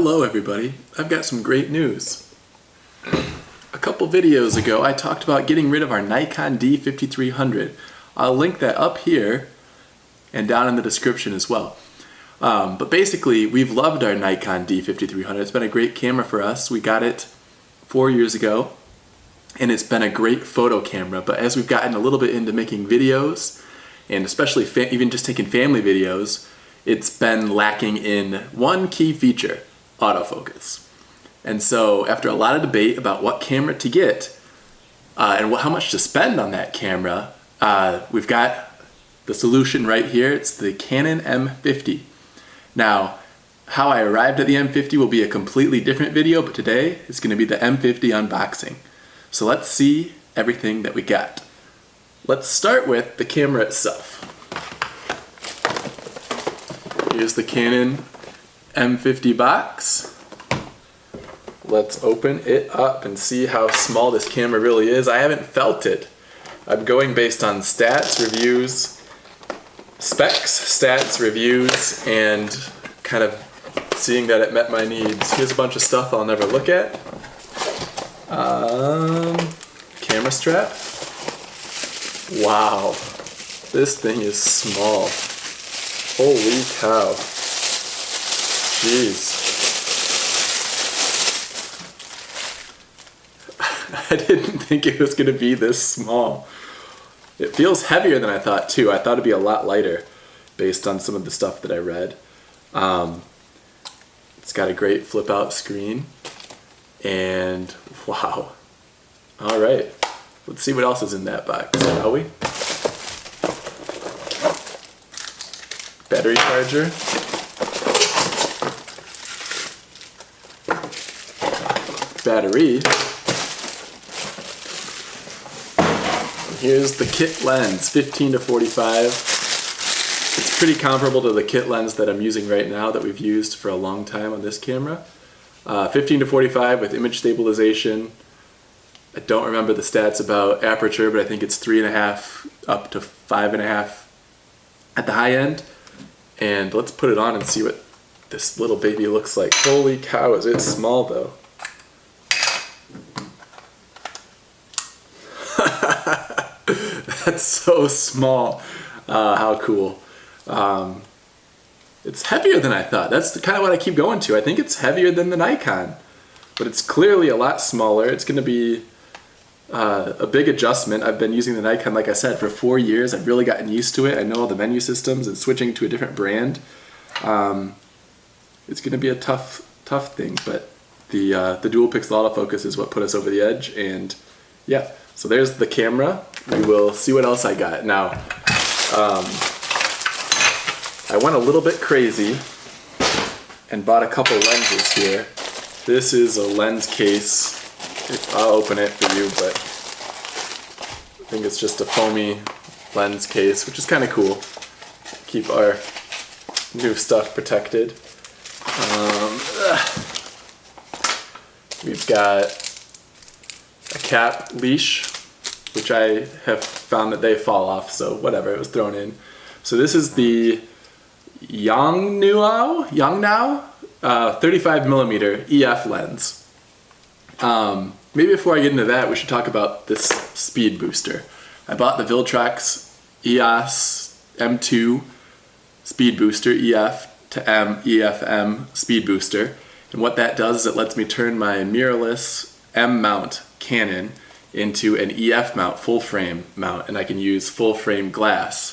Hello everybody, I've got some great news. A couple videos ago I talked about getting rid of our Nikon D5300. I'll link that up here and down in the description as well. But basically we've loved our Nikon D5300. It's been a great camera for us. We got it 4 years ago and it's been a great photo camera, but as we've gotten a little bit into making videos and especially even just taking family videos, it's been lacking in one key feature: autofocus. And so after a lot of debate about what camera to get and how much to spend on that camera, we've got the solution right here. It's the Canon M50. Now, how I arrived at the M50 will be a completely different video, but today it's going to be the M50 unboxing. So let's see everything that we got. Let's start with the camera itself. Here's the Canon M50 box. Let's open it up and see how small this camera really is. I haven't felt it. I'm going based on stats, reviews, specs, stats, reviews, and kind of seeing that it met my needs. Here's a bunch of stuff I'll never look at. Camera strap. Wow, this thing is small. Holy cow. Jeez. I didn't think it was going to be this small. It feels heavier than I thought too. I thought it'd be a lot lighter based on some of the stuff that I read. It's got a great flip out screen and wow. All right, let's see what else is in that box, shall we? Battery charger. Battery. Here's the kit lens, 15 to 45. It's pretty comparable to the kit lens that I'm using right now that we've used for a long time on this camera. 15 to 45 with image stabilization. I don't remember the stats about aperture, but I think it's 3.5 up to 5.5 at the high end. And let's put it on and see what this little baby looks like. Holy cow, is it small though. That's so small. How cool. It's heavier than I thought. That's kind of what I keep going to. I think it's heavier than the Nikon, but it's clearly a lot smaller. It's going to be a big adjustment. I've been using the Nikon, like I said, for 4 years. I've really gotten used to it. I know all the menu systems, and switching to a different brand, it's going to be a tough thing, but the dual pixel autofocus is what put us over the edge. And yeah, so there's the camera. We will see what else I got. Now, I went a little bit crazy and bought a couple lenses here. This is a lens case. I'll open it for you, but I think it's just a foamy lens case, which is kind of cool. Keep our new stuff protected. We've got a cap leash, which I have found that they fall off, so whatever, it was thrown in. So this is the Yongnuo 35mm EF lens. Maybe before I get into that, we should talk about this speed booster. I bought the Viltrox EOS M2 speed booster, EF to M, EFM speed booster. And what that does is it lets me turn my mirrorless M mount Canon into an EF mount, full frame mount, and I can use full frame glass,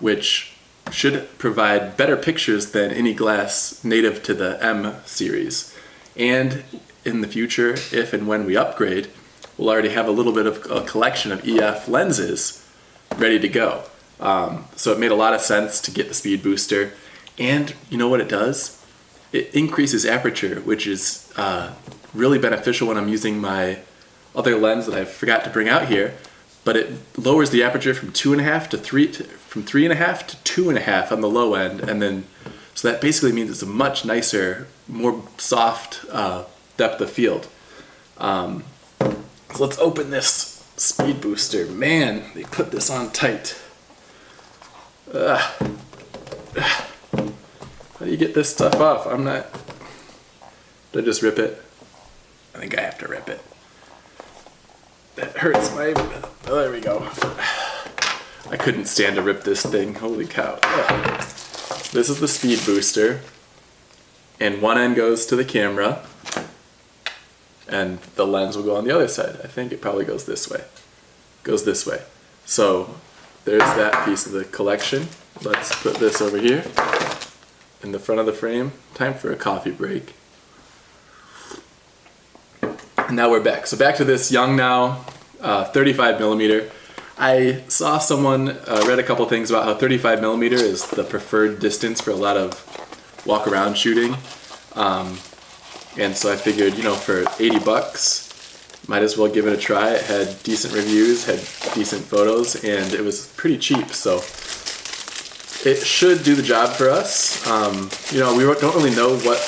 which should provide better pictures than any glass native to the M series. And in the future, if and when we upgrade, we'll already have a little bit of a collection of EF lenses ready to go. So it made a lot of sense to get the speed booster. And you know what it does? It increases aperture, which is really beneficial when I'm using my other lens that I forgot to bring out here. But it lowers the aperture from 2.5 to 3, from 3.5 to 2.5 on the low end, and then so that basically means it's a much nicer, more soft depth of field. So let's open this speed booster. Man, they put this on tight. How do you get this stuff off? I'm not Did I just rip it? I think I have to rip it. That hurts my... Oh, there we go. I couldn't stand to rip this thing. Holy cow. Ugh. This is the speed booster. And one end goes to the camera. And the lens will go on the other side. I think it probably goes this way. Goes this way. So there's that piece of the collection. Let's put this over here in the front of the frame. Time for a coffee break. And now we're back. So back to this Yongnuo 35 millimeter. I saw someone read a couple things about how 35 millimeter is the preferred distance for a lot of walk around shooting. And so I figured, you know, for 80 bucks, might as well give it a try. It had decent reviews, had decent photos, and it was pretty cheap. So it should do the job for us. You know, we don't really know what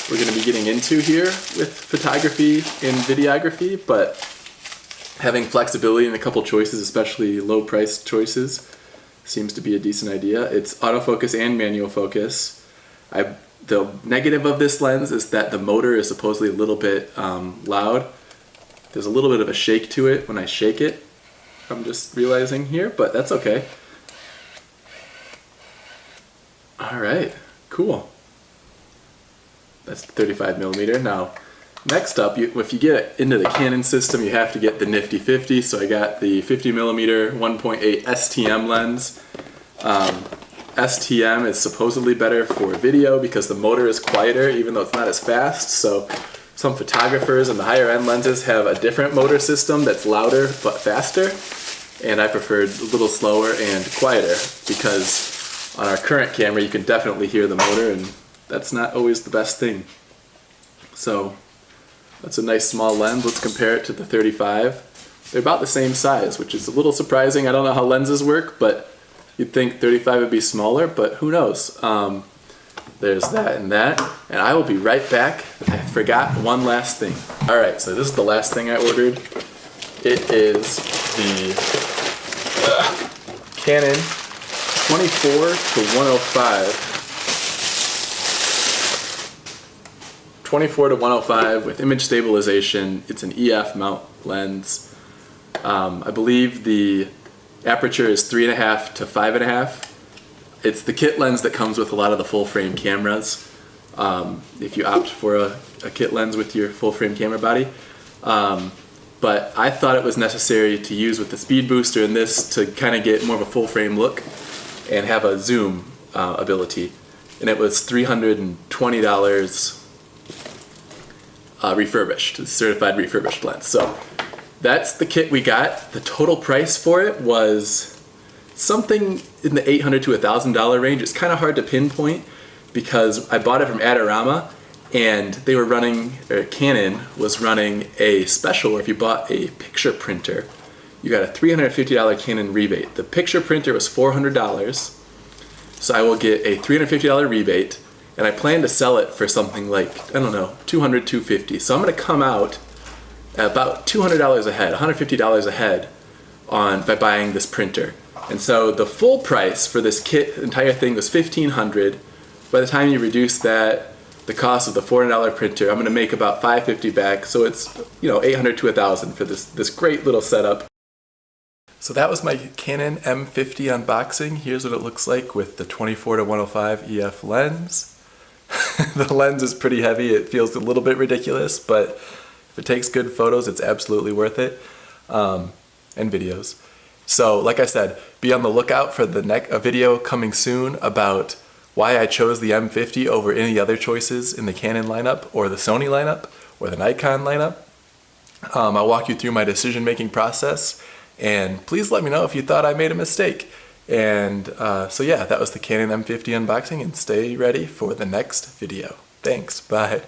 we're going to be getting into here with photography and videography, but having flexibility in a couple choices, especially low price choices, seems to be a decent idea. It's autofocus and manual focus. The negative of this lens is that the motor is supposedly a little bit loud. There's a little bit of a shake to it when I shake it, I'm just realizing here, but that's okay. Alright, cool. That's the 35 millimeter. Now, next up, if you get into the Canon system, you have to get the nifty 50. So I got the 50 millimeter 1.8 STM lens. STM is supposedly better for video because the motor is quieter, even though it's not as fast. So some photographers and the higher end lenses have a different motor system that's louder but faster. And I preferred a little slower and quieter because on our current camera, you can definitely hear the motor, and that's not always the best thing. So that's a nice small lens. Let's compare it to the 35. They're about the same size, which is a little surprising. I don't know how lenses work, but you'd think 35 would be smaller, but who knows? There's that and that. And I will be right back. I forgot one last thing. All right, so this is the last thing I ordered. It is the Canon 24 to 105. 24 to 105 with image stabilization. It's an EF mount lens. I believe the aperture is 3.5 to 5.5. It's the kit lens that comes with a lot of the full frame cameras. If you opt for a kit lens with your full frame camera body. But I thought it was necessary to use with the speed booster in this to kind of get more of a full frame look and have a zoom ability. And it was $320 refurbished, certified refurbished lens. So that's the kit we got. The total price for it was something in the $800 to $1,000 range. It's kind of hard to pinpoint because I bought it from Adorama, and they were running, or Canon was running a special where if you bought a picture printer, you got a $350 Canon rebate. The picture printer was $400, so I will get a $350 rebate, and I plan to sell it for something like, I don't know, $200, $250. So I'm going to come out at about $200 ahead, $150 ahead by buying this printer. And so the full price for this kit, entire thing, was $1,500. By the time you reduce that, the cost of the $400 printer, I'm going to make about $550 back. So it's, you know, $800 to $1,000 for this great little setup. So that was my Canon M50 unboxing. Here's what it looks like with the 24 to 105 EF lens. The lens is pretty heavy. It feels a little bit ridiculous, but if it takes good photos, it's absolutely worth it, and videos. So like I said, be on the lookout for a video coming soon about why I chose the M50 over any other choices in the Canon lineup or the Sony lineup or the Nikon lineup. I'll walk you through my decision-making process, and please let me know if you thought I made a mistake. And so yeah, that was the Canon M50 unboxing, and stay ready for the next video. Thanks, bye.